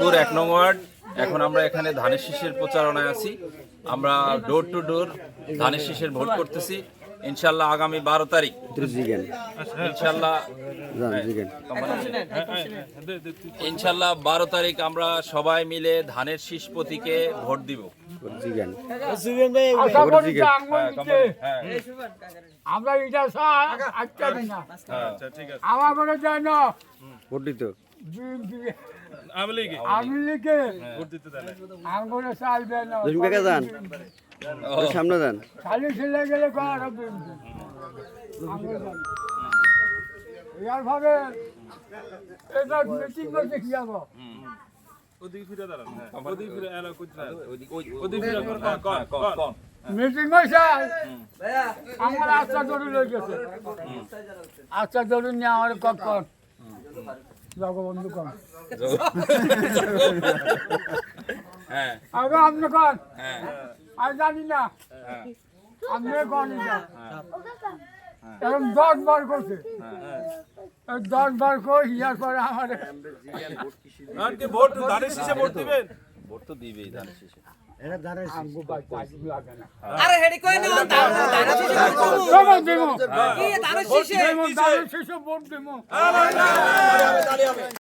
চাঁদপুর 1 নং ওয়ার্ড। এখন আমরা এখানে ধানের শীষের প্রচারণায় আছি। আমরা ডোর টু ডোর ধানের শীষের ভোট করতেছি। ইনশাল্লাহ আগামী 12 তারিখ ইনশাল্লাহ ইনশাল্লাহ 12 তারিখ আমরা সবাই মিলে ধানের শীষ প্রতীকে ভোট দিব। আমরা এটা আমার মনে যায় না ভোট দিত আমি লিখে আঙ্গুলে চাইবে না সামনে যান খালি ছেলে গেলে ইয়ার ভাবে এবার মিটিং করতে কি যাবো মিটিং হয়েছে আমার আচ্ছা দড়ি লই গেছে আচ্ছা দড়ি নিয়ে আমার কখন জগবন্ধু কন আগে আপনি কন আমি জানি না আপনি কন এরকম 10 বার করছে 10 বার করে ইয়ার পরে আমার ভোট ধানের শীষে ভোট দিবেন ভোট তো দিবেই ধানের শীষে। আরে হেডি কই না ধানের শীষে ভোট দেবো কি ধানের শীষে ভোট দেবো